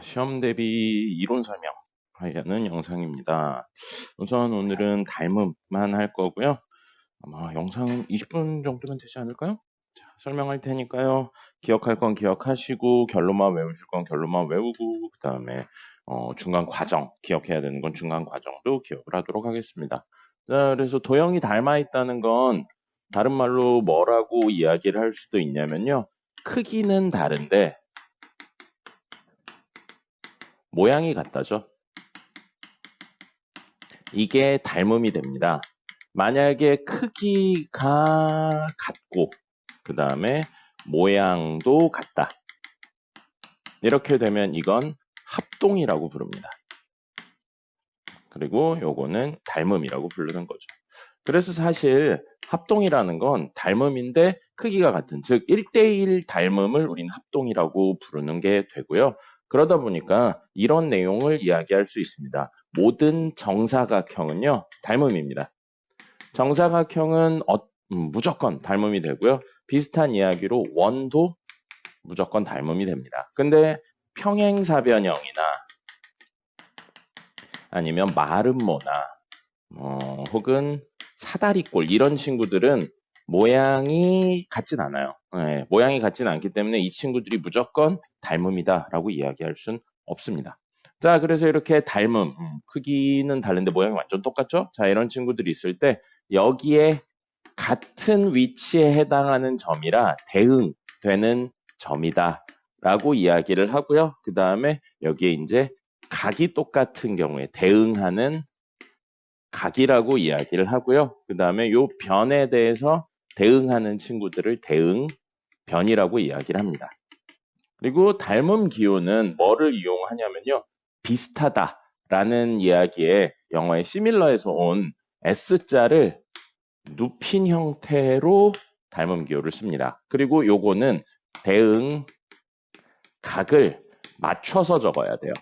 시험 대비 이론 설명하려는 영상입니다. 우선 오늘은 닮음만 할 거고요. 아마 영상은 20분 정도면 되지 않을까요? 자, 설명할 테니까요. 기억할 건 기억하시고 결론만 외우실 건 결론만 외우고 그 다음에 중간 과정, 기억해야 되는 건 중간 과정도 기억을 하도록 하겠습니다. 자, 그래서 도형이 닮아 있다는 건 다른 말로 뭐라고 이야기를 할 수도 있냐면요. 크기는 다른데 모양이 같다죠. 이게 닮음이 됩니다. 만약에 크기가 같고 그 다음에 모양도 같다. 이렇게 되면 이건 합동이라고 부릅니다. 그리고 요거는 닮음이라고 부르는 거죠. 그래서 사실 합동이라는 건 닮음인데 크기가 같은, 즉 1대1 닮음을 우린 합동이라고 부르는 게 되고요. 그러다 보니까 이런 내용을 이야기할 수 있습니다. 모든 정사각형은요, 닮음입니다. 정사각형은 무조건 닮음이 되고요. 비슷한 이야기로 원도 무조건 닮음이 됩니다. 근데 평행사변형이나 아니면 마름모나 혹은 사다리꼴 이런 친구들은 모양이 같진 않아요. 네, 모양이 같진 않기 때문에 이 친구들이 무조건 닮음이다 라고 이야기할 순 없습니다. 자, 그래서 이렇게 닮음, 크기는 다른데 모양이 완전 똑같죠? 자, 이런 친구들이 있을 때 여기에 같은 위치에 해당하는 점이라 대응되는 점이다 라고 이야기를 하고요. 그 다음에 여기에 이제 각이 똑같은 경우에 대응하는 각이라고 이야기를 하고요. 그 다음에 요 변에 대해서 대응하는 친구들을 대응변이라고 이야기를 합니다. 그리고 닮음 기호는 뭐를 이용하냐면요. 비슷하다라는 이야기에 영어의 시밀러에서 온 S자를 눕힌 형태로 닮음 기호를 씁니다. 그리고 요거는 대응 각을 맞춰서 적어야 돼요.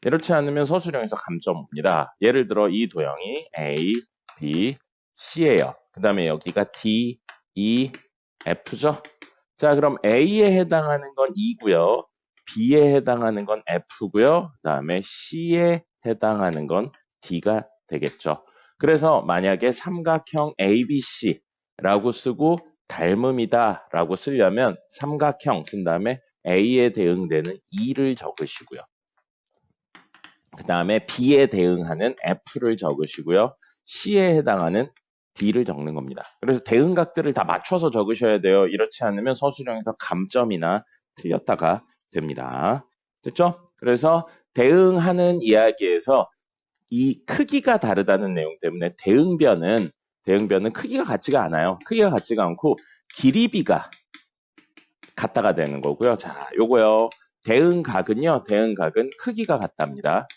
이렇지 않으면 서술형에서 감점 옵니다. 예를 들어 이 도형이 A, B, C예요. 그 다음에 여기가 D, E, F죠. 자, 그럼 A에 해당하는 건 E고요. B에 해당하는 건 F고요. 그 다음에 C에 해당하는 건 D가 되겠죠. 그래서 만약에 삼각형 ABC라고 쓰고 닮음이다 라고 쓰려면 삼각형 쓴 다음에 A에 대응되는 E를 적으시고요. 그 다음에 B에 대응하는 F를 적으시고요. C에 해당하는 D를 적는 겁니다. 그래서 대응각들을 다 맞춰서 적으셔야 돼요. 이렇지 않으면 서술형에서 감점이나 틀렸다가 됩니다. 됐죠? 그래서 대응하는 이야기에서 이 크기가 다르다는 내용 때문에 대응변은 크기가 같지가 않아요. 크기가 같지가 않고 길이비가 같다가 되는 거고요. 자, 요거요. 대응각은 크기가 같답니다.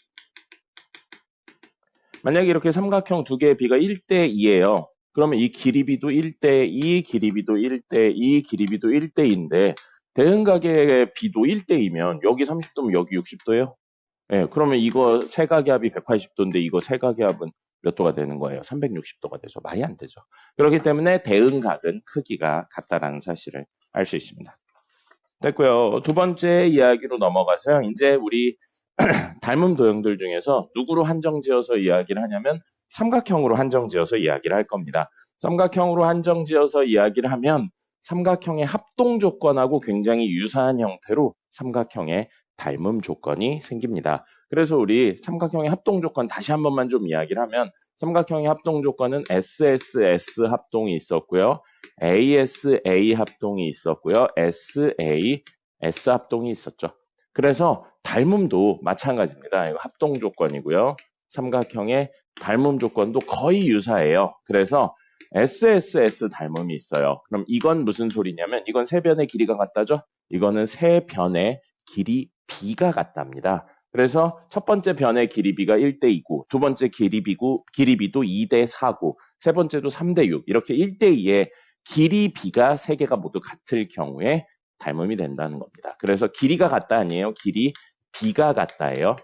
만약에 이렇게 삼각형 두 개의 비가 1대2예요. 그러면 이 길이비도 1대2, 길이비도 1대2, 길이비도 1대2인데 대응각의 비도 1대2면 여기 30도면 여기 60도예요. 예, 그러면 이거 세각의 합이 180도인데 이거 세각의 합은 몇 도가 되는 거예요? 360도가 되죠. 말이 안 되죠. 그렇기 때문에 대응각은 크기가 같다라는 사실을 알 수 있습니다. 됐고요. 두 번째 이야기로 넘어가서요. 이제 우리 닮은 도형들 중에서 누구로 한정지어서 이야기를 하냐면 삼각형으로 한정지어서 이야기를 할 겁니다. 삼각형으로 한정지어서 이야기를 하면 삼각형의 합동 조건하고 굉장히 유사한 형태로 삼각형의 닮음 조건이 생깁니다. 그래서 우리 삼각형의 합동 조건 다시 한 번만 좀 이야기를 하면 삼각형의 합동 조건은 SSS 합동이 있었고요. ASA 합동이 있었고요. SAS 합동이 있었죠. 그래서 닮음도 마찬가지입니다. 이거 합동 조건이고요. 삼각형의 닮음 조건도 거의 유사해요. 그래서 SSS 닮음이 있어요. 그럼 이건 무슨 소리냐면 이건 세 변의 길이가 같다죠? 이거는 세 변의 길이 B가 같답니다. 그래서 첫 번째 변의 길이비가 1대2고 두 번째 길이비도 2대4고 세 번째도 3대6 이렇게 1대2의 길이비가 세 개가 모두 같을 경우에 닮음이 된다는 겁니다. 그래서 길이가 같다 아니에요. 길이 B가 같다예요.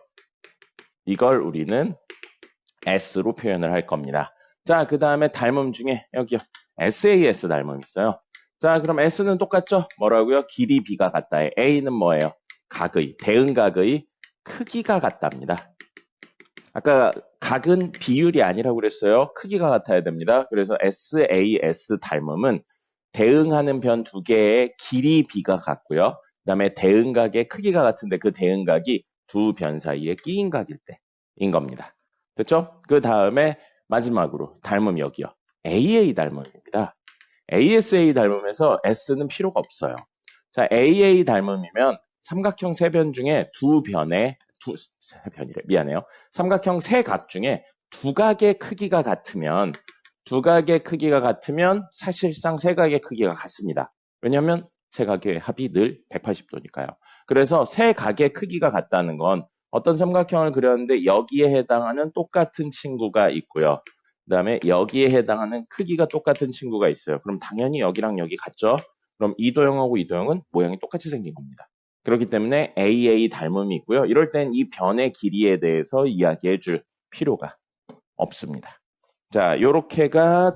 이걸 우리는 S로 표현을 할 겁니다. 자, 그 다음에 닮음 중에 여기요. SAS 닮음이 있어요. 자, 그럼 S는 똑같죠? 뭐라고요? 길이 B가 같다에 A는 뭐예요? 각의, 대응각의 크기가 같답니다. 아까 각은 비율이 아니라고 그랬어요. 크기가 같아야 됩니다. 그래서 SAS 닮음은 대응하는 변 두 개의 길이 비가 같고요. 그 다음에 대응각의 크기가 같은데 그 대응각이 두 변 사이에 끼인 각일 때인 겁니다. 됐죠? 그 다음에 마지막으로 닮음 여기요. AA 닮음입니다. ASA 닮음에서 S는 필요가 없어요. 자, AA 닮음이면 삼각형 세 변 중에 삼각형 세 각 중에 두 각의 크기가 같으면 사실상 세 각의 크기가 같습니다. 왜냐하면 세 각의 합이 늘 180도니까요. 그래서 세 각의 크기가 같다는 건 어떤 삼각형을 그렸는데 여기에 해당하는 똑같은 친구가 있고요. 그 다음에 여기에 해당하는 크기가 똑같은 친구가 있어요. 그럼 당연히 여기랑 여기 같죠? 그럼 이도형하고 이도형은 모양이 똑같이 생긴 겁니다. 그렇기 때문에 AA 닮음이 있고요. 이럴 땐 이 변의 길이에 대해서 이야기해 줄 필요가 없습니다. 자, 요렇게가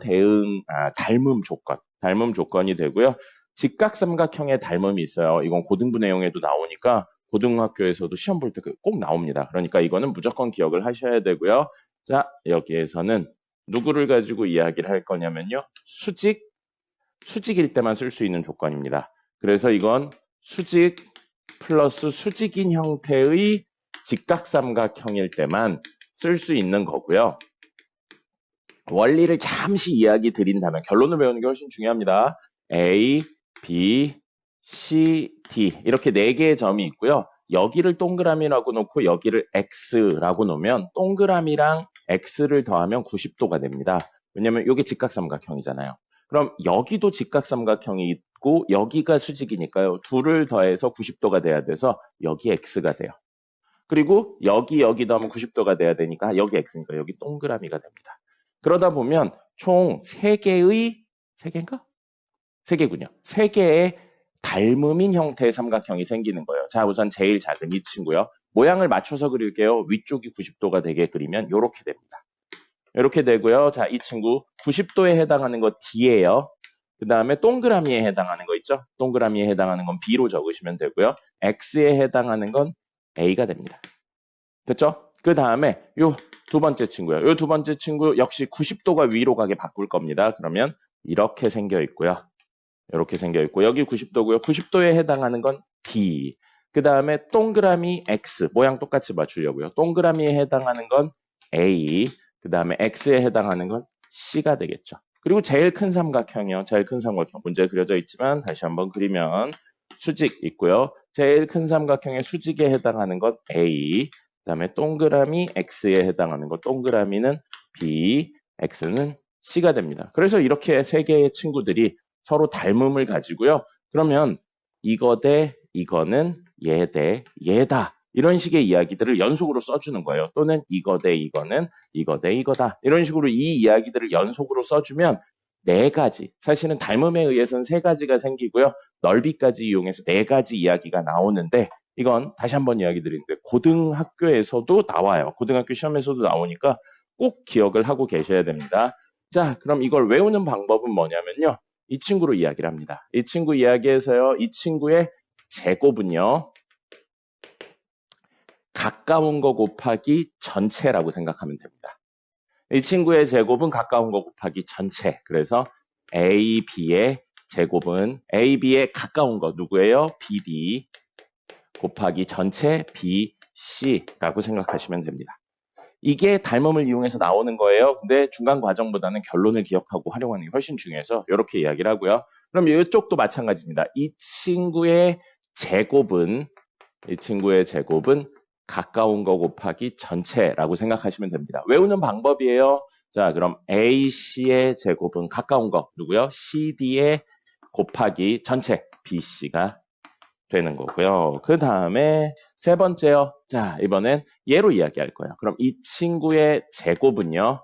닮음 조건이 되고요. 직각삼각형의 닮음이 있어요. 이건 고등부 내용에도 나오니까 고등학교에서도 시험 볼 때 꼭 나옵니다. 그러니까 이거는 무조건 기억을 하셔야 되고요. 자, 여기에서는 누구를 가지고 이야기를 할 거냐면요. 수직일 때만 쓸 수 있는 조건입니다. 그래서 이건 수직 플러스 수직인 형태의 직각삼각형일 때만 쓸 수 있는 거고요. 원리를 잠시 이야기 드린다면 결론을 배우는 게 훨씬 중요합니다. A, B, C, D 이렇게 4개의 점이 있고요. 여기를 동그라미라고 놓고 여기를 X라고 놓으면 동그라미랑 X를 더하면 90도가 됩니다. 왜냐면 이게 직각삼각형이잖아요. 그럼 여기도 직각삼각형이 있고 여기가 수직이니까요. 둘을 더해서 90도가 돼야 돼서 여기 X가 돼요. 그리고 여기 더하면 90도가 돼야 되니까 여기 X니까 여기 동그라미가 됩니다. 그러다 보면 총 3개의 3개의 닮음인 형태의 삼각형이 생기는 거예요. 자, 우선 제일 작은 이 친구요. 모양을 맞춰서 그릴게요. 위쪽이 90도가 되게 그리면 이렇게 됩니다. 이렇게 되고요. 자, 이 친구 90도에 해당하는 거 D예요. 그 다음에 동그라미에 해당하는 거 있죠? 동그라미에 해당하는 건 B로 적으시면 되고요. X에 해당하는 건 A가 됩니다. 됐죠? 그 다음에 요 두 번째 친구요. 요 두 번째 친구 역시 90도가 위로 가게 바꿀 겁니다. 그러면 이렇게 생겨 있고요. 이렇게 생겨 있고 여기 90도고요. 90도에 해당하는 건 D. 그 다음에 동그라미 X 모양 똑같이 맞추려고요. 동그라미에 해당하는 건 A. 그 다음에 X에 해당하는 건 C가 되겠죠. 그리고 제일 큰 삼각형이요. 제일 큰 삼각형 문제 그려져 있지만 다시 한번 그리면 수직 있고요. 제일 큰 삼각형의 수직에 해당하는 건 A. 그 다음에 동그라미 X에 해당하는 거 동그라미는 B, X는 C가 됩니다. 그래서 이렇게 3개의 친구들이 서로 닮음을 가지고요. 그러면 이거 대 이거는 얘 대 얘다. 이런 식의 이야기들을 연속으로 써주는 거예요. 또는 이거 대 이거는 이거 대 이거다. 이런 식으로 이 이야기들을 연속으로 써주면 4가지, 사실은 닮음에 의해서는 3가지가 생기고요. 넓이까지 이용해서 4가지 이야기가 나오는데 이건 다시 한번 이야기 드리는데 고등학교에서도 나와요. 고등학교 시험에서도 나오니까 꼭 기억을 하고 계셔야 됩니다. 자, 그럼 이걸 외우는 방법은 뭐냐면요. 이 친구로 이야기를 합니다. 이 친구 이야기에서요. 이 친구의 제곱은요. 가까운 거 곱하기 전체라고 생각하면 됩니다. 이 친구의 제곱은 가까운 거 곱하기 전체. 그래서 AB의 제곱은 AB의 가까운 거 누구예요? BD 곱하기 전체 BC라고 생각하시면 됩니다. 이게 닮음을 이용해서 나오는 거예요. 근데 중간 과정보다는 결론을 기억하고 활용하는 게 훨씬 중요해서 이렇게 이야기를 하고요. 그럼 이쪽도 마찬가지입니다. 이 친구의 제곱은 가까운 거 곱하기 전체라고 생각하시면 됩니다. 외우는 방법이에요. 자, 그럼 AC의 제곱은 가까운 거 누구요? CD의 곱하기 전체 BC가 되는 거고요. 그 다음에 세 번째요. 자, 이번엔 얘로 이야기할 거예요. 그럼 이 친구의 제곱은요.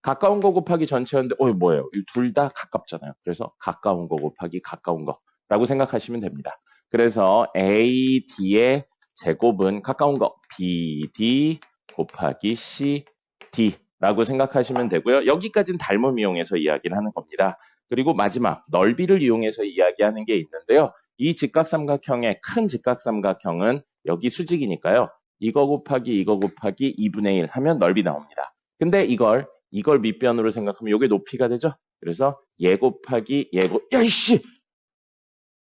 가까운 거 곱하기 전체였는데 뭐예요? 둘 다 가깝잖아요. 그래서 가까운 거 곱하기 가까운 거라고 생각하시면 됩니다. 그래서 AD의 제곱은 가까운 거 BD 곱하기 CD라고 생각하시면 되고요. 여기까지는 닮음 이용해서 이야기를 하는 겁니다. 그리고 마지막 넓이를 이용해서 이야기하는 게 있는데요. 이 직각삼각형의 큰 직각삼각형은 여기 수직이니까요. 이거 곱하기 이거 곱하기 2분의 1 하면 넓이 나옵니다. 근데 이걸 밑변으로 생각하면 이게 높이가 되죠. 그래서 얘 곱하기 야이씨!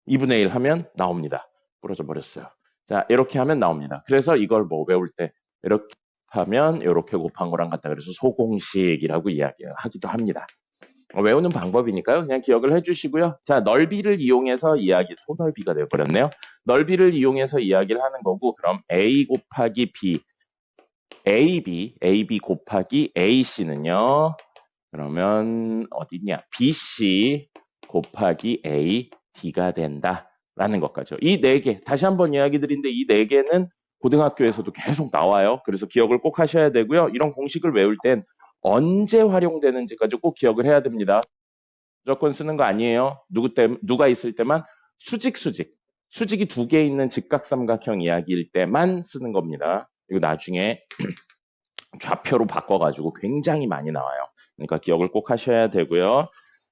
2분의 1 하면 나옵니다. 부러져 버렸어요. 자, 이렇게 하면 나옵니다. 그래서 이걸 뭐 외울 때 이렇게 하면 이렇게 곱한 거랑 같다. 그래서 소공식이라고 이야기하기도 합니다. 외우는 방법이니까요. 그냥 기억을 해주시고요. 자, 넓이를 이용해서 소넓이가 되어버렸네요. 넓이를 이용해서 이야기를 하는 거고, 그럼 A 곱하기 B, AB 곱하기 AC는요. 그러면 어디냐? BC 곱하기 AD가 된다라는 것까지요. 이 네 개, 다시 한번 이야기 드린데 이 네 개는 고등학교에서도 계속 나와요. 그래서 기억을 꼭 하셔야 되고요. 이런 공식을 외울 땐 언제 활용되는지까지 꼭 기억을 해야 됩니다. 무조건 쓰는 거 아니에요. 누가 있을 때만 수직이 두 개 있는 직각삼각형 이야기일 때만 쓰는 겁니다. 이거 나중에 좌표로 바꿔가지고 굉장히 많이 나와요. 그러니까 기억을 꼭 하셔야 되고요.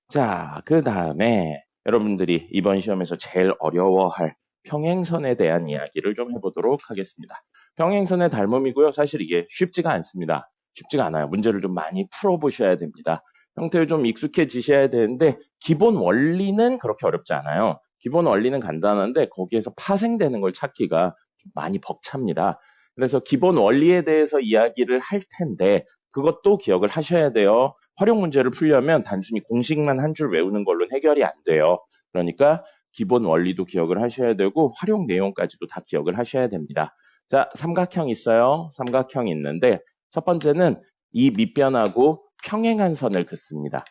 자, 그 다음에 여러분들이 이번 시험에서 제일 어려워할 평행선에 대한 이야기를 좀 해보도록 하겠습니다. 평행선의 닮음이고요. 사실 이게 쉽지가 않습니다. 쉽지가 않아요. 문제를 좀 많이 풀어보셔야 됩니다. 형태를 좀 익숙해지셔야 되는데 기본 원리는 그렇게 어렵지 않아요. 기본 원리는 간단한데 거기에서 파생되는 걸 찾기가 좀 많이 벅찹니다. 그래서 기본 원리에 대해서 이야기를 할 텐데 그것도 기억을 하셔야 돼요. 활용 문제를 풀려면 단순히 공식만 한 줄 외우는 걸로는 해결이 안 돼요. 그러니까 기본 원리도 기억을 하셔야 되고 활용 내용까지도 다 기억을 하셔야 됩니다. 자, 삼각형 있어요. 삼각형이 있는데 첫 번째는 이 밑변하고 평행한 선을 긋습니다.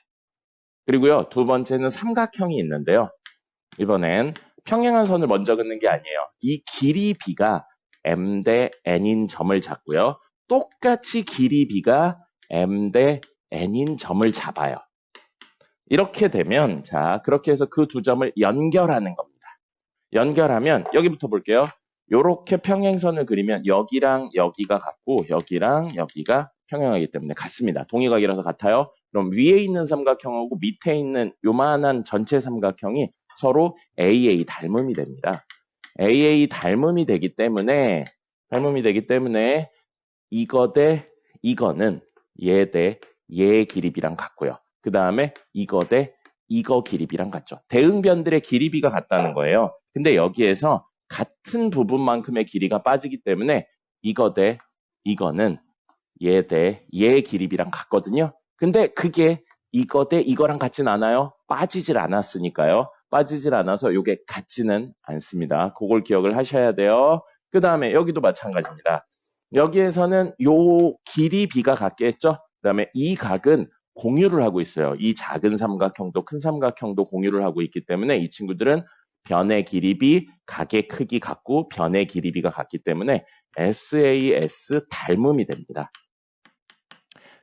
그리고요, 두 번째는 삼각형이 있는데요. 이번엔 평행한 선을 먼저 긋는 게 아니에요. 이 길이 B가 M 대 N인 점을 잡고요. 똑같이 길이 B가 M 대 N인 점을 잡아요. 이렇게 되면, 자, 그렇게 해서 그 두 점을 연결하는 겁니다. 연결하면, 여기부터 볼게요. 요렇게 평행선을 그리면 여기랑 여기가 같고, 여기랑 여기가 평행하기 때문에 같습니다. 동의각이라서 같아요. 그럼 위에 있는 삼각형하고 밑에 있는 요만한 전체 삼각형이 서로 AA 닮음이 됩니다. AA 닮음이 되기 때문에 이거 대 이거는 얘 대 얘의 길이비랑 같고요. 그 다음에 이거 대 이거 길이비랑 같죠. 대응변들의 길이비가 같다는 거예요. 근데 여기에서 같은 부분만큼의 길이가 빠지기 때문에 이거 대 이거는 얘 대 얘의 길이비랑 같거든요. 근데 그게 이거 대 이거랑 같진 않아요. 빠지질 않았으니까요. 빠지질 않아서 이게 같지는 않습니다. 그걸 기억을 하셔야 돼요. 그 다음에 여기도 마찬가지입니다. 여기에서는 요 길이 B가 같겠죠? 그 다음에 이 각은 공유를 하고 있어요. 이 작은 삼각형도 큰 삼각형도 공유를 하고 있기 때문에 이 친구들은 변의 길이 B, 각의 크기 같고 변의 길이 B가 같기 때문에 SAS 닮음이 됩니다.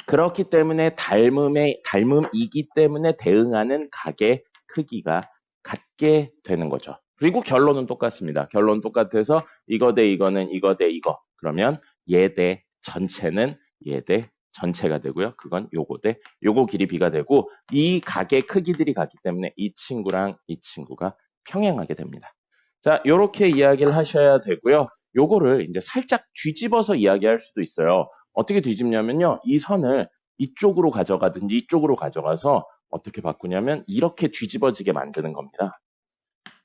그렇기 때문에 닮음이기 때문에 대응하는 각의 크기가 같게 되는 거죠. 그리고 결론은 똑같습니다. 결론 똑같아서 이거 대 이거는 이거 대 이거. 그러면 얘 대 전체는 얘 대 전체가 되고요. 그건 요거 대 요거 길이 B가 되고 이 각의 크기들이 같기 때문에 이 친구랑 이 친구가 평행하게 됩니다. 자, 요렇게 이야기를 하셔야 되고요. 요거를 이제 살짝 뒤집어서 이야기할 수도 있어요. 어떻게 뒤집냐면요. 이 선을 이쪽으로 가져가든지 이쪽으로 가져가서 어떻게 바꾸냐면 이렇게 뒤집어지게 만드는 겁니다.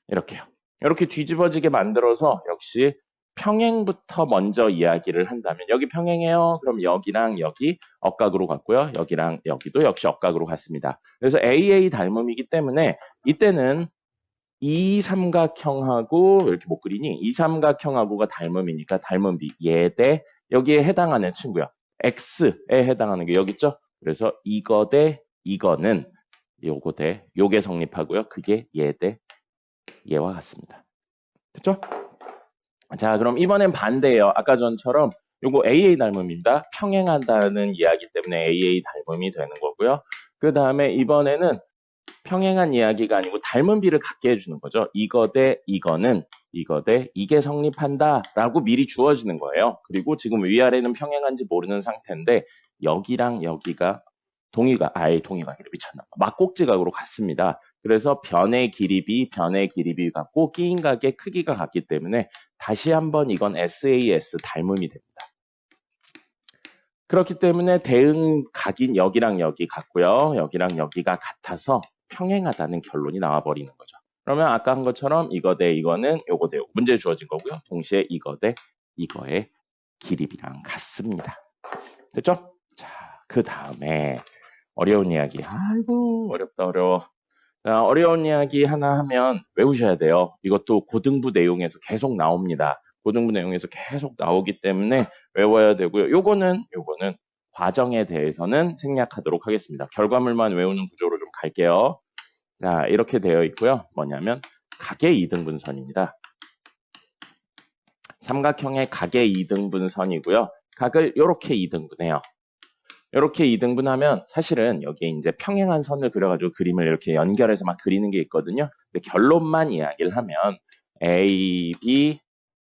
이렇게요. 이렇게 뒤집어지게 만들어서 역시 평행부터 먼저 이야기를 한다면 여기 평행해요. 그럼 여기랑 여기 억각으로 갔고요. 여기랑 여기도 역시 억각으로 갔습니다. 그래서 AA 닮음이기 때문에 이때는 이 삼각형하고 이렇게 못 그리니 이 삼각형하고가 닮음이니까 닮음 B 얘 대 여기에 해당하는 친구요. X에 해당하는 게 여기 있죠. 그래서 이거 대 이거는 요거 대 요게 성립하고요. 그게 얘 대 얘와 같습니다. 됐죠? 자, 그럼 이번엔 반대예요. 아까 전처럼 요거 AA 닮음입니다. 평행한다는 이야기 때문에 AA 닮음이 되는 거고요. 그 다음에 이번에는 평행한 이야기가 아니고 닮은 비를 갖게 해주는 거죠. 이거 대 이거는 이거 대 이게 성립한다 라고 미리 주어지는 거예요. 그리고 지금 위아래는 평행한지 모르는 상태인데 여기랑 여기가 동의가 미쳤나 봐. 막꼭지각으로 같습니다. 그래서 변의 길이 같고 끼인각의 크기가 같기 때문에 다시 한번 이건 SAS 닮음이 됩니다. 그렇기 때문에 대응각인 여기랑 여기 같고요. 여기랑 여기가 같아서 평행하다는 결론이 나와버리는 거죠. 그러면 아까 한 것처럼 이거 대 이거는 요거 대 요거. 문제 주어진 거고요. 동시에 이거 대 이거의 길이랑 같습니다. 됐죠? 자, 그 다음에 어려운 이야기. 아이고 어렵다 어려워. 자, 어려운 이야기 하나 하면 외우셔야 돼요. 이것도 고등부 내용에서 계속 나옵니다. 고등부 내용에서 계속 나오기 때문에 외워야 되고요. 요거는 과정에 대해서는 생략하도록 하겠습니다. 결과물만 외우는 구조로 좀 갈게요. 자, 이렇게 되어 있고요. 뭐냐면 각의 이등분선입니다. 삼각형의 각의 이등분선이고요. 각을 이렇게 이등분해요. 이렇게 이등분하면 사실은 여기에 이제 평행한 선을 그려가지고 그림을 이렇게 연결해서 막 그리는 게 있거든요. 근데 결론만 이야기를 하면 A, B,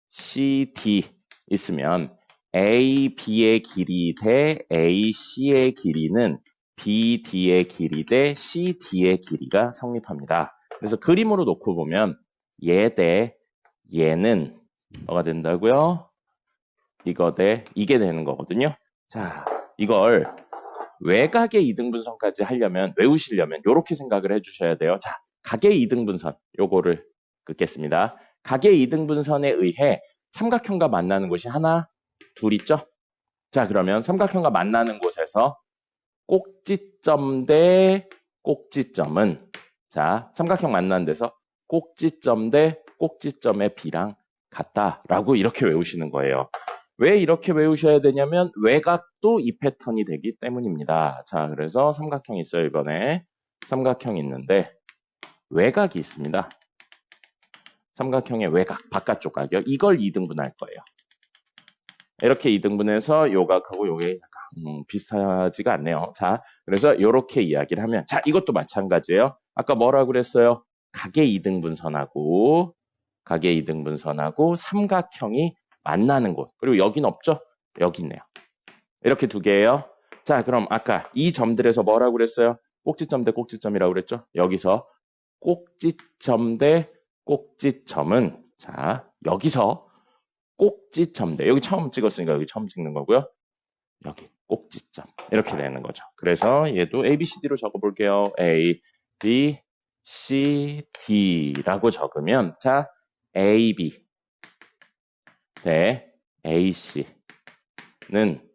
C, D 있으면 A, B의 길이 대 A, C의 길이는 B, D의 길이 대 C, D의 길이가 성립합니다. 그래서 그림으로 놓고 보면 얘 대 얘는 뭐가 된다고요? 이거 대 이게 되는 거거든요. 자, 이걸 외각의 이등분선까지 하려면 외우시려면 이렇게 생각을 해주셔야 돼요. 자, 각의 이등분선 요거를 긋겠습니다. 각의 이등분선에 의해 삼각형과 만나는 곳이 하나, 둘 있죠? 자, 그러면 삼각형과 만나는 곳에서 꼭지점 대 꼭지점은 자, 삼각형 만나는 데서 꼭지점 대 꼭지점의 B랑 같다라고 이렇게 외우시는 거예요. 왜 이렇게 외우셔야 되냐면 외곽도 이 패턴이 되기 때문입니다. 자, 그래서 삼각형이 있어요. 이번에 삼각형이 있는데 외곽이 있습니다. 삼각형의 외곽, 바깥쪽 각이요. 이걸 2등분할 거예요. 이렇게 2등분해서 요 각하고 요게 약간 비슷하지가 않네요. 자, 그래서 이렇게 이야기를 하면 자, 이것도 마찬가지예요. 아까 뭐라고 그랬어요? 각의 이등분선하고 삼각형이 만나는 곳. 그리고 여긴 없죠? 여기 있네요. 이렇게 두 개예요. 자, 그럼 아까 이 점들에서 뭐라고 그랬어요? 꼭지점 대 꼭지점이라고 그랬죠? 여기서 꼭지점 대 꼭지점은 자, 여기서 꼭지점 대 여기 처음 찍었으니까 여기 처음 찍는 거고요. 여기 꼭지점 이렇게 되는 거죠. 그래서 얘도 A, B, C, D로 적어볼게요. A, B, C, D라고 적으면 자, A, B 대 AC는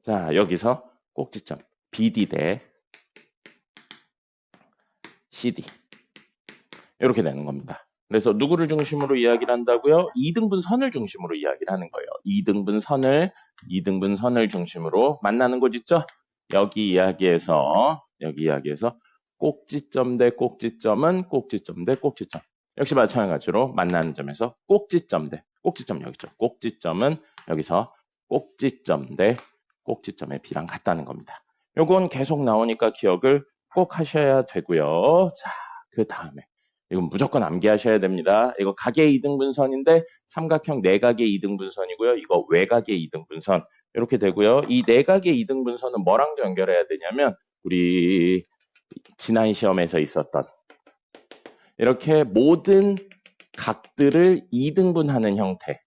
자 여기서 꼭지점 BD 대 CD 이렇게 되는 겁니다. 그래서 누구를 중심으로 이야기를 한다고요? 2등분 선을 중심으로 이야기를 하는 거예요. 2등분 선을 중심으로 만나는 곳 있죠? 여기 이야기에서 꼭지점 대 꼭지점은 꼭지점 대 꼭지점. 역시 마찬가지로 만나는 점에서 꼭지점 대 꼭지점 여기 있죠. 꼭지점은 여기서 꼭지점 대 꼭지점의 B랑 같다는 겁니다. 요건 계속 나오니까 기억을 꼭 하셔야 되고요. 자, 그 다음에 이건 무조건 암기하셔야 됩니다. 이거 각의 이등분선인데 삼각형 내각의 이등분선이고요. 이거 외각의 이등분선 이렇게 되고요. 이 내각의 이등분선은 뭐랑 연결해야 되냐면 우리 지난 시험에서 있었던 이렇게 모든 각들을 이등분하는 형태.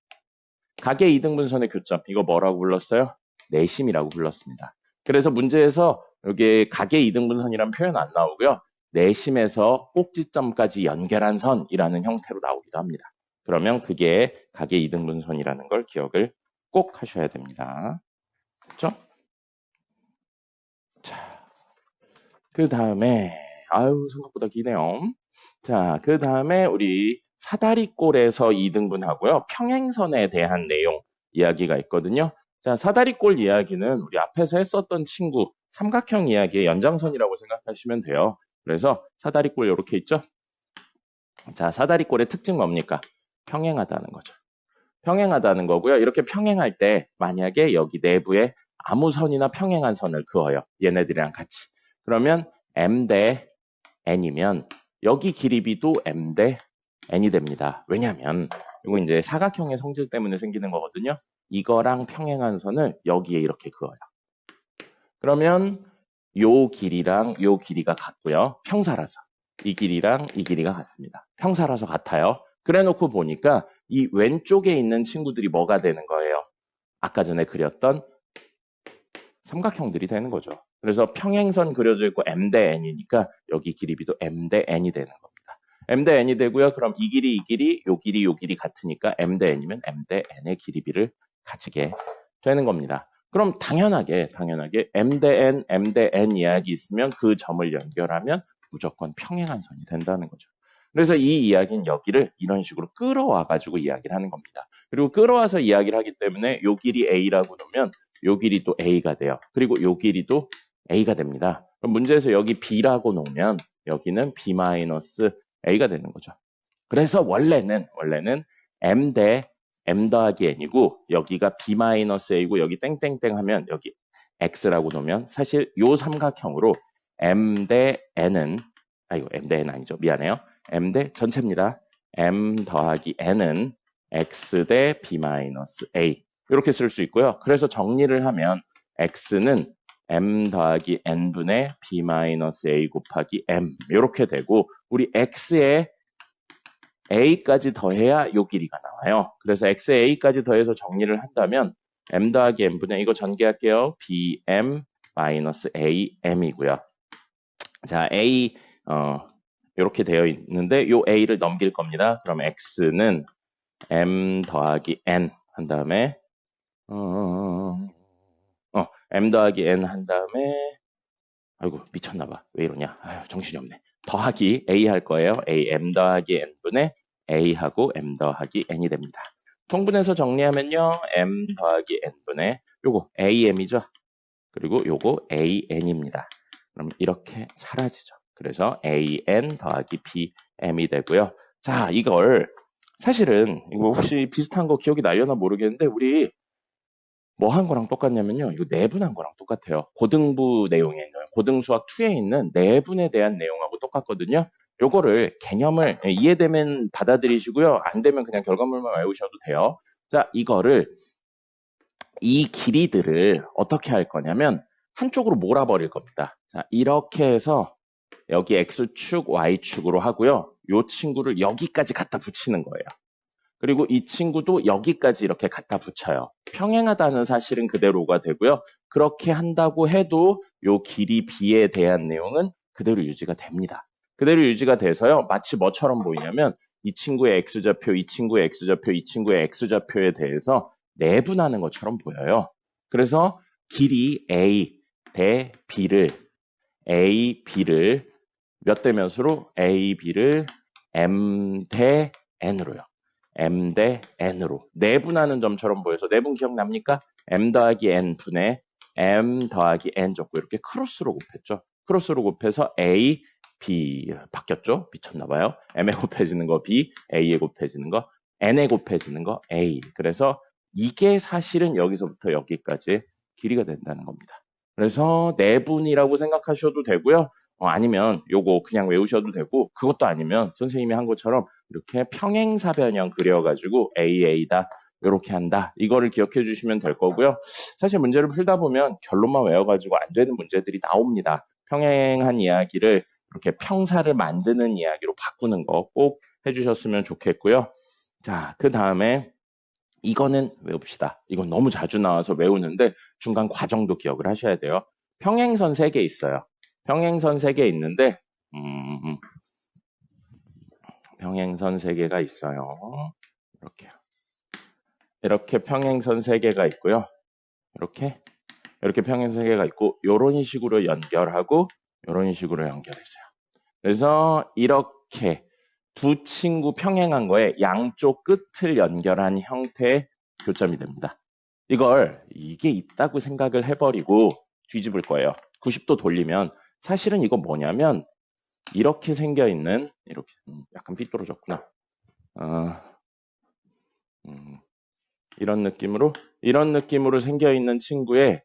각의 이등분선의 교점 이거 뭐라고 불렀어요? 내심이라고 불렀습니다. 그래서 문제에서 여기 각의 이등분선이라는 표현 안 나오고요. 내심에서 꼭지점까지 연결한 선이라는 형태로 나오기도 합니다. 그러면 그게 각의 이등분선이라는 걸 기억을 꼭 하셔야 됩니다. 그렇죠? 자, 그 다음에 생각보다 기네요. 자, 그 다음에 우리 사다리꼴에서 이등분하고요. 평행선에 대한 내용 이야기가 있거든요. 자, 사다리꼴 이야기는 우리 앞에서 했었던 친구 삼각형 이야기의 연장선이라고 생각하시면 돼요. 그래서 사다리꼴 이렇게 있죠? 자, 사다리꼴의 특징 뭡니까? 평행하다는 거죠. 평행하다는 거고요. 이렇게 평행할 때 만약에 여기 내부에 아무 선이나 평행한 선을 그어요. 얘네들이랑 같이. 그러면 M 대 N이면 여기 길이 B도 M 대 N이 됩니다. 왜냐하면 이거 이제 사각형의 성질 때문에 생기는 거거든요. 이거랑 평행한 선을 여기에 이렇게 그어요. 그러면 요 길이랑 요 길이가 같고요. 평사라서. 이 길이랑 이 길이가 같습니다. 평사라서 같아요. 그래 놓고 보니까 이 왼쪽에 있는 친구들이 뭐가 되는 거예요? 아까 전에 그렸던 삼각형들이 되는 거죠. 그래서 평행선 그려져 있고 m 대 n이니까 여기 길이비도 m 대 n이 되는 겁니다. m 대 n이 되고요. 그럼 이 길이, 요 길이 같으니까 m 대 n이면 m 대 n의 길이비를 가지게 되는 겁니다. 그럼 당연하게 m 대 n 이야기 있으면 그 점을 연결하면 무조건 평행한 선이 된다는 거죠. 그래서 이 이야기는 여기를 이런 식으로 끌어와가지고 이야기를 하는 겁니다. 그리고 끌어와서 이야기를 하기 때문에 요 길이 A라고 놓으면 요 길이도 A가 돼요. 그리고 요 길이도 A가 됩니다. 그럼 문제에서 여기 B라고 놓으면 여기는 B-A가 되는 거죠. 그래서 원래는 M 대 M 더하기 N이고 여기가 B-A고 여기 땡땡땡 하면 여기 X라고 놓으면 사실 요 삼각형으로 M 대 N은 M 대 N 아니죠. 미안해요. M 대 전체입니다. M 더하기 N은 X 대 B-A 이렇게 쓸 수 있고요. 그래서 정리를 하면 X는 M 더하기 N분의 B-A 곱하기 M 이렇게 되고 우리 X에 A까지 더해야 요 길이가 나와요. 그래서 X에 A까지 더해서 정리를 한다면 M 더하기 N분의 이거 전개할게요. BM-AM이고요. 자, A 이렇게 되어 있는데 요 A를 넘길 겁니다. 그럼 X는 M 더하기 N 한 다음에 M 더하기 N 한 다음에 아이고 미쳤나봐. 왜 이러냐. 아유 정신이 없네. 더하기 A 할 거예요. A M 더하기 N분의 A하고 M 더하기 N이 됩니다. 통분해서 정리하면요. M 더하기 N분의 요거 AM이죠. 그리고 요거 AN입니다. 그럼 이렇게 사라지죠. 그래서 AN 더하기 BM이 되고요. 자, 이걸 사실은 이거 혹시 비슷한 거 기억이 나려나 모르겠는데 우리 뭐 한 거랑 똑같냐면요. 이거 내분한 거랑 똑같아요. 고등부 내용에 있는 고등수학 2에 있는 내분에 대한 내용하고 똑같거든요. 요거를 개념을 이해되면 받아들이시고요. 안 되면 그냥 결과물만 외우셔도 돼요. 자, 이거를 이 길이들을 어떻게 할 거냐면 한쪽으로 몰아버릴 겁니다. 자, 이렇게 해서 여기 X축, Y축으로 하고요. 요 친구를 여기까지 갖다 붙이는 거예요. 그리고 이 친구도 여기까지 이렇게 갖다 붙여요. 평행하다는 사실은 그대로가 되고요. 그렇게 한다고 해도 요 길이 B에 대한 내용은 그대로 유지가 됩니다. 그대로 유지가 돼서요. 마치 뭐처럼 보이냐면 이 친구의 X좌표, 이 친구의 X좌표, 이 친구의 X좌표에 대해서 내분하는 것처럼 보여요. 그래서 길이 A 대 B를 몇 대 몇으로? A, B를 M 대 N으로요. M 대 N으로 내분하는 점처럼 보여서 내분 기억납니까? M 더하기 N 분의 M 더하기 N 적고 이렇게 크로스로 곱했죠. 크로스로 곱해서 A, B 바뀌었죠? 미쳤나봐요. M에 곱해지는 거 B, A에 곱해지는 거 N에 곱해지는 거 A. 그래서 이게 사실은 여기서부터 여기까지 길이가 된다는 겁니다. 그래서 내분이라고 생각하셔도 되고요. 아니면 요거 그냥 외우셔도 되고 그것도 아니면 선생님이 한 것처럼 이렇게 평행사변형 그려가지고 AA다 이렇게 한다. 이거를 기억해 주시면 될 거고요. 사실 문제를 풀다 보면 결론만 외워가지고 안 되는 문제들이 나옵니다. 평행한 이야기를 이렇게 평사를 만드는 이야기로 바꾸는 거 꼭 해주셨으면 좋겠고요. 자, 그 다음에 이거는 외웁시다. 이건 너무 자주 나와서 외우는데 중간 과정도 기억을 하셔야 돼요. 평행선 3개 있어요. 평행선 3개 있는데 평행선 3개가 있어요. 이렇게 평행선 3개가 있고요. 이렇게 평행선 3개가 있고 이런 식으로 연결하고 이런 식으로 연결했어요. 그래서 이렇게 두 친구 평행한 거에 양쪽 끝을 연결한 형태의 교점이 됩니다. 이게 있다고 생각을 해버리고 뒤집을 거예요. 90도 돌리면 사실은 이거 뭐냐면 이렇게 생겨있는 이렇게 약간 삐뚤어졌구나. 이런 느낌으로 생겨있는 친구에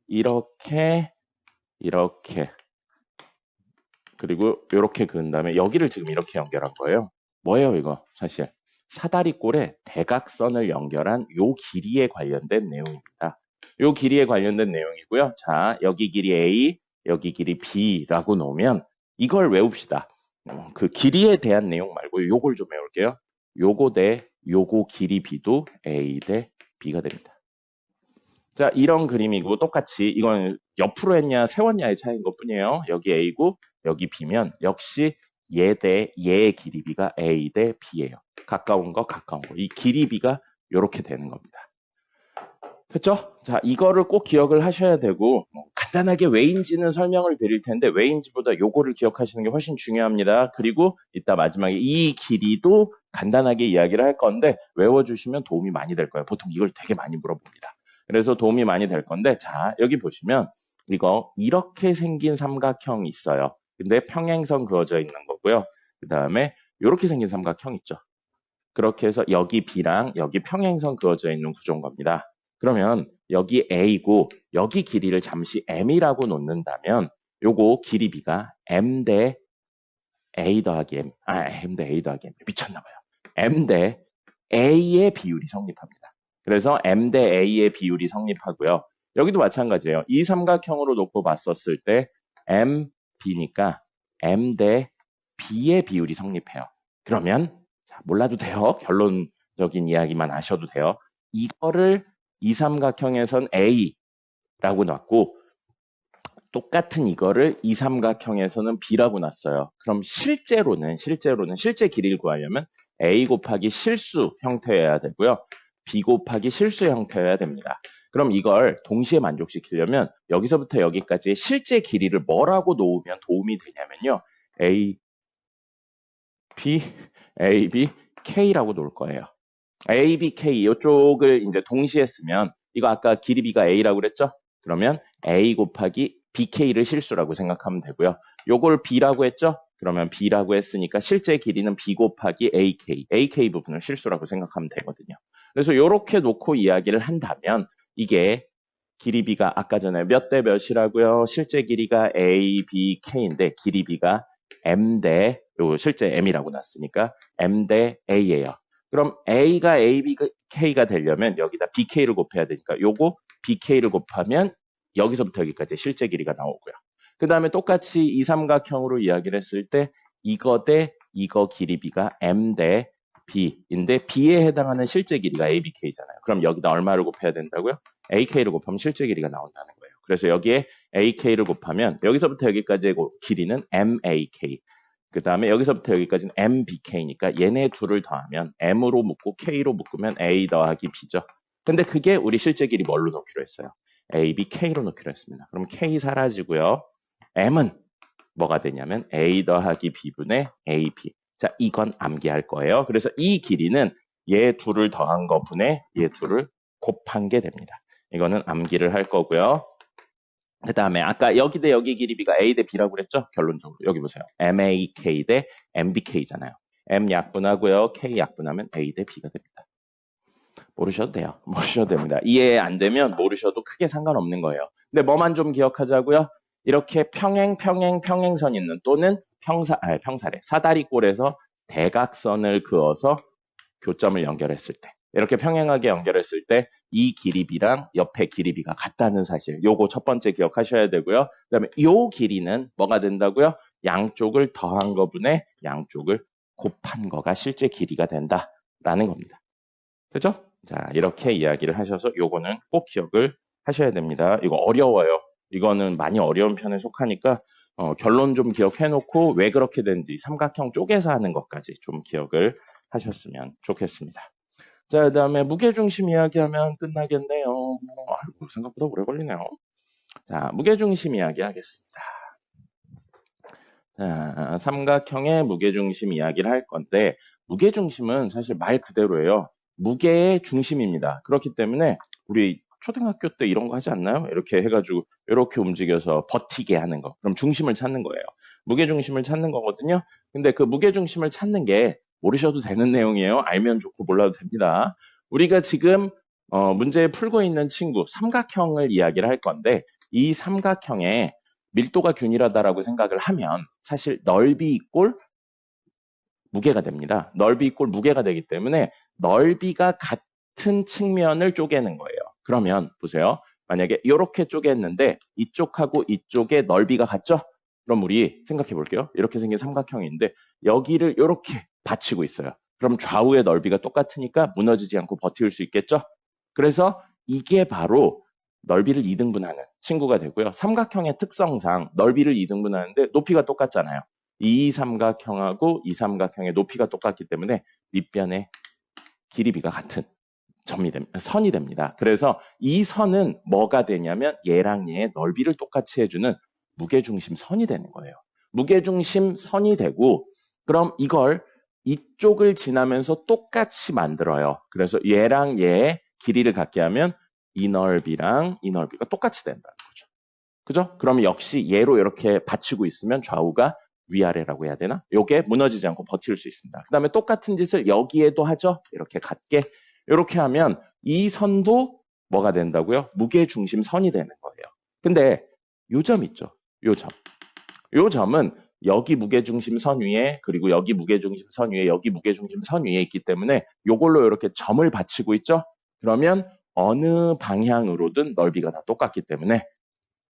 이렇게 그리고 이렇게 그은 다음에 여기를 지금 이렇게 연결한 거예요. 뭐예요 이거 사실 사다리꼴에 대각선을 연결한 요 길이에 관련된 내용입니다. 요 길이에 관련된 내용이고요. 자, 여기 길이 A, 여기 길이 B라고 놓으면 이걸 외웁시다. 그 길이에 대한 내용 말고 요걸 좀 외울게요. 요거 대 요거 길이 B도 A 대 B가 됩니다. 자, 이런 그림이고 똑같이 이건 옆으로 했냐 세웠냐의 차이인 것 뿐이에요. 여기 A고 여기 B면 역시 얘 대 얘의 길이 B가 A 대 B예요. 가까운 거 가까운 거. 이 길이 B가 이렇게 되는 겁니다. 됐죠? 자, 이거를 꼭 기억을 하셔야 되고 간단하게 왜인지는 설명을 드릴 텐데 왜인지보다 요거를 기억하시는 게 훨씬 중요합니다. 그리고 이따 마지막에 이 길이도 간단하게 이야기를 할 건데 외워주시면 도움이 많이 될 거예요. 보통 이걸 되게 많이 물어봅니다. 그래서 도움이 많이 될 건데 자, 여기 보시면 이거 이렇게 생긴 삼각형이 있어요. 근데 평행선 그어져 있는 거고요. 그 다음에 이렇게 생긴 삼각형 있죠. 그렇게 해서 여기 B랑 여기 평행선 그어져 있는 구조인 겁니다. 그러면 여기 A고 여기 길이를 잠시 M이라고 놓는다면 요거 길이 B가 M 대 A 더하기 M, M 대 A 더하기 M. 미쳤나봐요. M 대 A의 비율이 성립합니다. 그래서 M 대 A의 비율이 성립하고요. 여기도 마찬가지예요. 이 삼각형으로 놓고 봤었을 때 M, B니까 M 대 B의 비율이 성립해요. 그러면 자, 몰라도 돼요. 결론적인 이야기만 하셔도 돼요. 이거를 이 삼각형에선 A라고 놨고 똑같은 이거를 이 삼각형에서는 B라고 놨어요. 그럼 실제로는 실제 길이를 구하려면 A 곱하기 실수 형태여야 되고요. B 곱하기 실수 형태여야 됩니다. 그럼 이걸 동시에 만족시키려면 여기서부터 여기까지의 실제 길이를 뭐라고 놓으면 도움이 되냐면요. A, B, K라고 놓을 거예요. A, B, K 이쪽을 이제 동시에 쓰면 이거 아까 길이 B가 A라고 그랬죠? 그러면 A 곱하기 BK를 실수라고 생각하면 되고요. 요걸 B라고 했죠? 그러면 B라고 했으니까 실제 길이는 B 곱하기 AK 부분을 실수라고 생각하면 되거든요. 그래서 이렇게 놓고 이야기를 한다면 이게 길이 B가 아까 전에 몇 대 몇이라고요? 실제 길이가 A, B, K인데 길이 B가 M 대 요 실제 M이라고 놨으니까 M 대 A예요. 그럼 A가 A, B, K가 되려면 여기다 BK를 곱해야 되니까 요거 BK를 곱하면 여기서부터 여기까지 실제 길이가 나오고요. 그 다음에 똑같이 이 삼각형으로 이야기를 했을 때 이거 대 이거 길이 B가 M 대 B인데 B에 해당하는 실제 길이가 ABK잖아요. 그럼 여기다 얼마를 곱해야 된다고요? AK를 곱하면 실제 길이가 나온다는 거예요. 그래서 여기에 AK를 곱하면 여기서부터 여기까지의 길이는 MAK. 그 다음에 여기서부터 여기까지는 MBK니까 얘네 둘을 더하면 M으로 묶고 K로 묶으면 A 더하기 B죠. 근데 그게 우리 실제 길이 뭘로 놓기로 했어요? A, B, K로 놓기로 했습니다. 그럼 K 사라지고요. M은 뭐가 되냐면 A 더하기 B분의 AB. 자, 이건 암기할 거예요. 그래서 이 길이는 얘 둘을 더한 거분의 얘 둘을 곱한 게 됩니다. 이거는 암기를 할 거고요. 그 다음에 아까 여기 대 여기 길이 B가 A 대 B라고 그랬죠? 결론적으로 여기 보세요. MAK 대 MBK잖아요. M 약분하고요. K 약분하면 A 대 B가 됩니다. 모르셔도 돼요. 모르셔도 됩니다. 이해 안 되면 모르셔도 크게 상관없는 거예요. 근데 뭐만 좀 기억하자고요. 이렇게 평행선 있는 또는 평사래 사다리꼴에서 대각선을 그어서 교점을 연결했을 때 이렇게 평행하게 연결했을 때 이 길이 B랑 옆에 길이 B가 같다는 사실 요거 첫 번째 기억하셔야 되고요. 그 다음에 요 길이는 뭐가 된다고요? 양쪽을 더한 거분의 양쪽을 곱한 거가 실제 길이가 된다라는 겁니다. 그렇죠? 자, 이렇게 이야기를 하셔서 요거는 꼭 기억을 하셔야 됩니다. 이거 어려워요. 이거는 많이 어려운 편에 속하니까 결론 좀 기억해놓고 왜 그렇게 되는지 삼각형 쪼개서 하는 것까지 좀 기억을 하셨으면 좋겠습니다. 자, 그 다음에 무게중심 이야기하면 끝나겠네요. 아이고, 생각보다 오래 걸리네요. 자, 무게중심 이야기 하겠습니다. 자, 삼각형의 무게중심 이야기를 할 건데 무게중심은 사실 말 그대로예요. 무게의 중심입니다. 그렇기 때문에 우리 초등학교 때 이런 거 하지 않나요? 이렇게 해가지고 이렇게 움직여서 버티게 하는 거. 그럼 중심을 찾는 거예요. 무게중심을 찾는 거거든요. 근데 그 무게중심을 찾는 게 모르셔도 되는 내용이에요. 알면 좋고 몰라도 됩니다. 우리가 지금 문제에 풀고 있는 친구 삼각형을 이야기를 할 건데 이 삼각형에 밀도가 균일하다라고 생각을 하면 사실 넓이 이꼴 무게가 됩니다. 넓이 이꼴 무게가 되기 때문에 넓이가 같은 측면을 쪼개는 거예요. 그러면 보세요. 만약에 이렇게 쪼갰는데 이쪽하고 이쪽의 넓이가 같죠? 그럼 우리 생각해 볼게요. 이렇게 생긴 삼각형인데 여기를 이렇게 받치고 있어요. 그럼 좌우의 넓이가 똑같으니까 무너지지 않고 버틸 수 있겠죠? 그래서 이게 바로 넓이를 2등분하는 친구가 되고요. 삼각형의 특성상 넓이를 2등분하는데 높이가 똑같잖아요. 이 삼각형하고 이 삼각형의 높이가 똑같기 때문에 밑변의 길이비가 같은 선이 됩니다. 그래서 이 선은 뭐가 되냐면 얘랑 얘의 넓이를 똑같이 해주는 무게중심 선이 되는 거예요. 무게중심 선이 되고 그럼 이걸 이쪽을 지나면서 똑같이 만들어요. 그래서 얘랑 얘의 길이를 같게 하면 이 넓이랑 이 넓이가 똑같이 된다는 거죠. 그죠? 그럼 역시 얘로 이렇게 받치고 있으면 좌우가 위아래라고 해야 되나? 요게 무너지지 않고 버틸 수 있습니다. 그 다음에 똑같은 짓을 여기에도 하죠. 이렇게 같게. 이렇게 하면 이 선도 뭐가 된다고요? 무게중심 선이 되는 거예요. 근데 요 점 있죠. 요 점. 요 점은 여기 무게중심 선 위에 그리고 여기 무게중심 선 위에 여기 무게중심 선 위에 있기 때문에 요걸로 이렇게 점을 받치고 있죠. 그러면 어느 방향으로든 넓이가 다 똑같기 때문에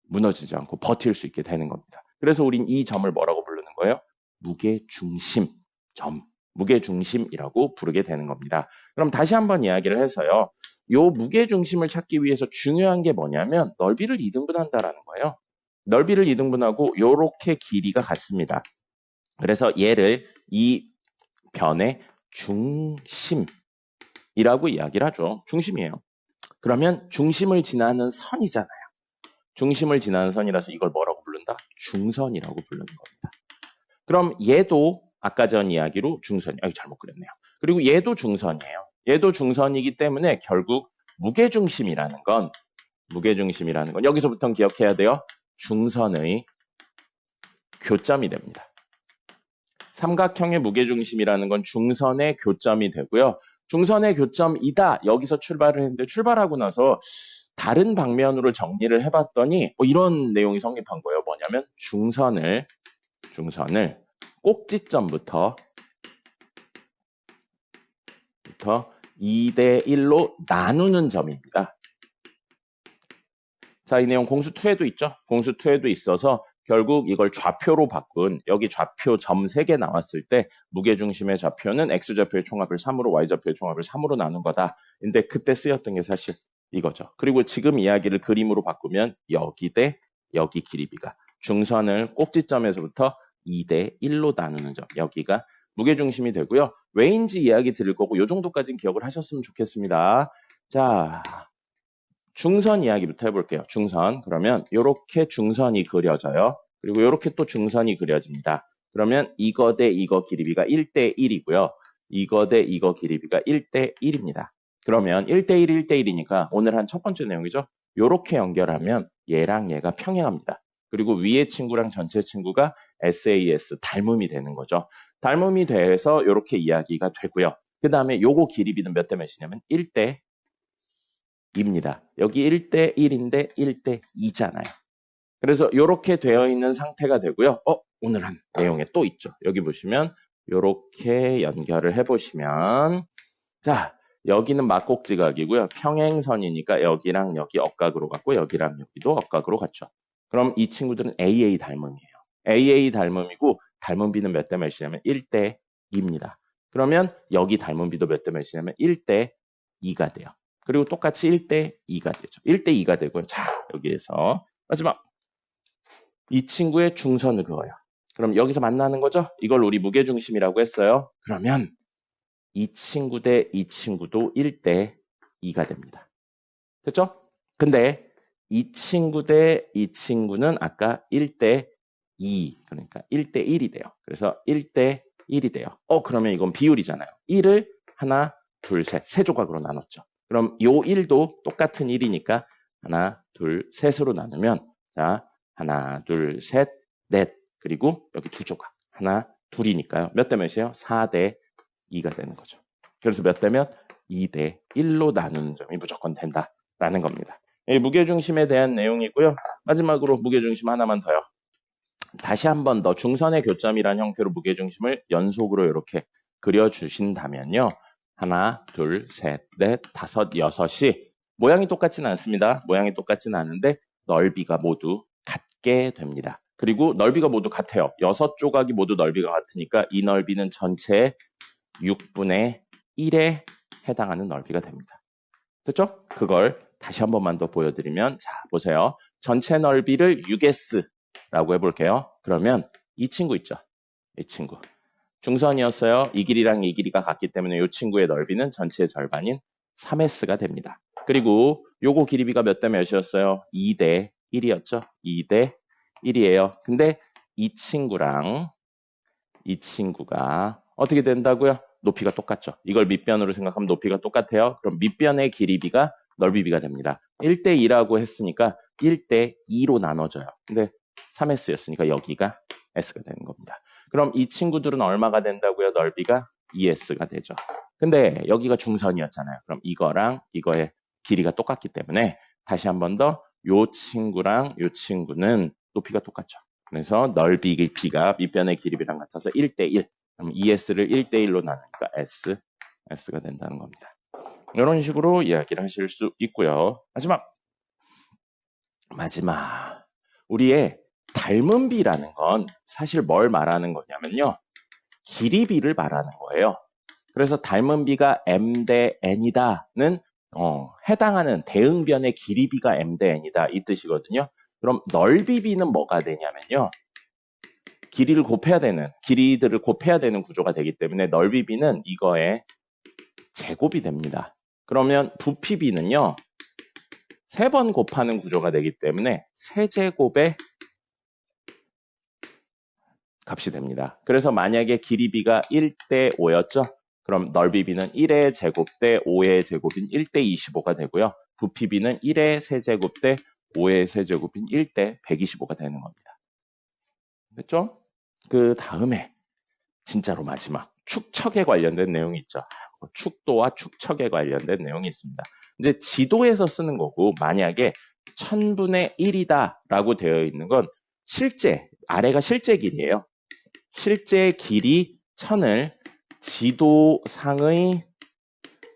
무너지지 않고 버틸 수 있게 되는 겁니다. 그래서 우린 이 점을 뭐라고 부르는 거예요? 무게중심 점, 무게중심이라고 부르게 되는 겁니다. 그럼 다시 한번 이야기를 해서요. 요 무게중심을 찾기 위해서 중요한 게 뭐냐면 넓이를 2등분한다라는 거예요. 넓이를 2등분하고 요렇게 길이가 같습니다. 그래서 얘를 이 변의 중심이라고 이야기를 하죠. 중심이에요. 그러면 중심을 지나는 선이잖아요. 중심을 지나는 선이라서 이걸 뭐라고 부른다? 중선이라고 부르는 겁니다. 그럼 얘도 아까 전 이야기로 중선이, 잘못 그렸네요. 그리고 얘도 중선이에요. 얘도 중선이기 때문에 결국 무게중심이라는 건 여기서부터는 기억해야 돼요. 중선의 교점이 됩니다. 삼각형의 무게중심이라는 건 중선의 교점이 되고요. 중선의 교점이다. 여기서 출발을 했는데 출발하고 나서 다른 방면으로 정리를 해봤더니 이런 내용이 성립한 거예요. 뭐냐면 중선을 꼭지점부터 2대1로 나누는 점입니다. 자, 이 내용 공수2에도 있죠. 공수2에도 있어서 결국 이걸 좌표로 바꾼 여기 좌표 점 3개 나왔을 때 무게중심의 좌표는 X좌표의 총합을 3으로 Y좌표의 총합을 3으로 나눈 거다. 근데 그때 쓰였던 게 사실 이거죠. 그리고 지금 이야기를 그림으로 바꾸면 여기 대 여기 길이비가 중선을 꼭지점에서부터 2대1로 나누는 점. 여기가 무게중심이 되고요. 왜인지 이야기 드릴 거고 이 정도까지는 기억을 하셨으면 좋겠습니다. 자, 중선 이야기부터 해볼게요. 중선. 그러면 이렇게 중선이 그려져요. 그리고 이렇게 또 중선이 그려집니다. 그러면 이거 대 이거 길이비가 1대1이고요. 이거 대 이거 길이비가 1대1입니다. 그러면 1대1, 1대1이니까 오늘 한 첫 번째 내용이죠. 이렇게 연결하면 얘랑 얘가 평행합니다. 그리고 위에 친구랑 전체 친구가 SAS, 닮음이 되는 거죠. 닮음이 돼서 이렇게 이야기가 되고요. 그 다음에 요거 길이비는 몇 대 몇이냐면 1대2입니다. 여기 1대1인데 1대2잖아요. 그래서 이렇게 되어 있는 상태가 되고요. 오늘 한 내용에 또 있죠. 여기 보시면 이렇게 연결을 해보시면 자, 여기는 막곡지각이고요. 평행선이니까 여기랑 여기 억각으로 갔고 여기랑 여기도 억각으로 갔죠. 그럼 이 친구들은 AA 닮음이에요. AA 닮음이고 닮음비는 몇 대 몇이냐면 1대2입니다. 그러면 여기 닮음비도 몇 대 몇이냐면 1대2가 돼요. 그리고 똑같이 1대2가 되죠. 1대2가 되고요. 자, 여기에서 마지막 이 친구의 중선을 그어요. 그럼 여기서 만나는 거죠? 이걸 우리 무게중심이라고 했어요. 그러면 이 친구 대 이 친구도 1대2가 됩니다. 됐죠? 근데 이 친구 대 이 친구는 아까 1대2, 그러니까 1대1이 돼요. 그래서 1대1이 돼요. 그러면 이건 비율이잖아요. 1을 하나, 둘, 셋, 세 조각으로 나눴죠. 그럼 요 1도 똑같은 1이니까 하나, 둘, 셋으로 나누면 자, 하나, 둘, 셋, 넷, 그리고 여기 두 조각. 하나, 둘이니까요. 몇 대 몇이에요? 4대2가 되는 거죠. 그래서 몇 대 몇? 2대1로 나누는 점이 무조건 된다라는 겁니다. 무게중심에 대한 내용이고요. 마지막으로 무게중심 하나만 더요. 다시 한 번 더 중선의 교점이라는 형태로 무게중심을 연속으로 이렇게 그려주신다면요. 하나, 둘, 셋, 넷, 다섯, 여섯이 모양이 똑같지는 않습니다. 모양이 똑같지는 않은데 넓이가 모두 같게 됩니다. 그리고 넓이가 모두 같아요. 6조각이 모두 넓이가 같으니까 이 넓이는 전체의 6분의 1에 해당하는 넓이가 됩니다. 됐죠? 그걸 다시 한 번만 더 보여드리면, 자, 보세요. 전체 넓이를 6S라고 해볼게요. 그러면 이 친구 있죠? 이 친구. 중선이었어요. 이 길이랑 이 길이가 같기 때문에 이 친구의 넓이는 전체의 절반인 3S가 됩니다. 그리고 요거 길이비가 몇 대 몇이었어요? 2대 1이었죠? 2대 1이에요. 근데 이 친구랑 이 친구가 어떻게 된다고요? 높이가 똑같죠. 이걸 밑변으로 생각하면 높이가 똑같아요. 그럼 밑변의 길이비가 넓이비가 됩니다. 1대 2라고 했으니까 1대 2로 나눠져요. 근데 3S였으니까 여기가 S가 되는 겁니다. 그럼 이 친구들은 얼마가 된다고요? 넓이가 2S가 되죠. 근데 여기가 중선이었잖아요. 그럼 이거랑 이거의 길이가 똑같기 때문에 다시 한 번 더 요 친구랑 요 친구는 높이가 똑같죠. 그래서 넓이 B가 밑변의 길이비랑 같아서 1대 1. 그럼 2S를 1대 1로 나누니까 S가 된다는 겁니다. 이런 식으로 이야기를 하실 수 있고요. 마지막. 우리의 닮은 비라는 건 사실 뭘 말하는 거냐면요. 길이비를 말하는 거예요. 그래서 닮은 비가 M 대 N이다는 해당하는 대응변의 길이비가 M 대 N이다 이 뜻이거든요. 그럼 넓이비는 뭐가 되냐면요. 길이들을 곱해야 되는 구조가 되기 때문에 넓이비는 이거의 제곱이 됩니다. 그러면 부피비는요. 3번 곱하는 구조가 되기 때문에 세제곱의 값이 됩니다. 그래서 만약에 길이비가 1대 5였죠? 그럼 넓이비는 1의 제곱 대 5의 제곱인 1대 25가 되고요. 부피비는 1의 세제곱 대 5의 세제곱인 1대 125가 되는 겁니다. 됐죠? 그 다음에 진짜로 마지막 축척에 관련된 내용이 있죠. 축도와 축척에 관련된 내용이 있습니다. 이제 지도에서 쓰는 거고 만약에 1000분의 1이다 라고 되어 있는 건 아래가 실제 길이에요. 실제 길이 1000을 지도상의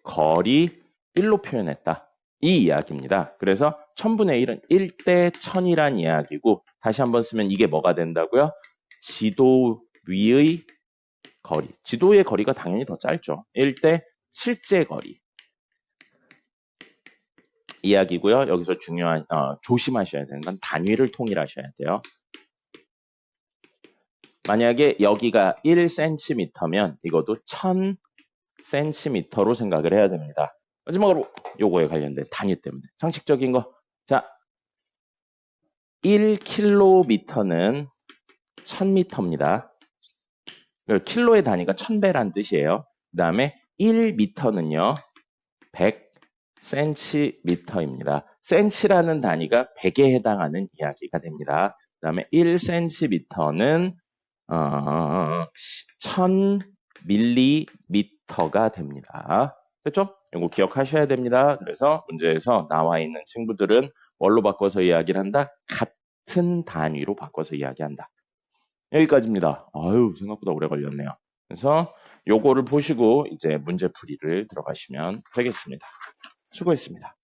거리 1로 표현했다. 이 이야기입니다. 그래서 1000분의 1은 1대 1000이란 이야기고 다시 한번 쓰면 이게 뭐가 된다고요? 지도 위의 거리. 지도의 거리가 당연히 더 짧죠. 1대 실제 거리. 이야기고요. 여기서 조심하셔야 되는 건 단위를 통일하셔야 돼요. 만약에 여기가 1cm면 이것도 1000cm로 생각을 해야 됩니다. 마지막으로 요거에 관련된 단위 때문에 상식적인 거. 자, 1km는 1000m입니다. 킬로의 단위가 1000배란 뜻이에요. 그 다음에 1m는요. 100cm입니다. cm라는 단위가 100에 해당하는 이야기가 됩니다. 그 다음에 1cm는 1000ml가 됩니다. 됐죠? 이거 기억하셔야 됩니다. 그래서 문제에서 나와 있는 친구들은 뭘로 바꿔서 이야기를 한다? 같은 단위로 바꿔서 이야기한다. 여기까지입니다. 아유, 생각보다 오래 걸렸네요. 그래서 요거를 보시고 이제 문제풀이를 들어가시면 되겠습니다. 수고했습니다.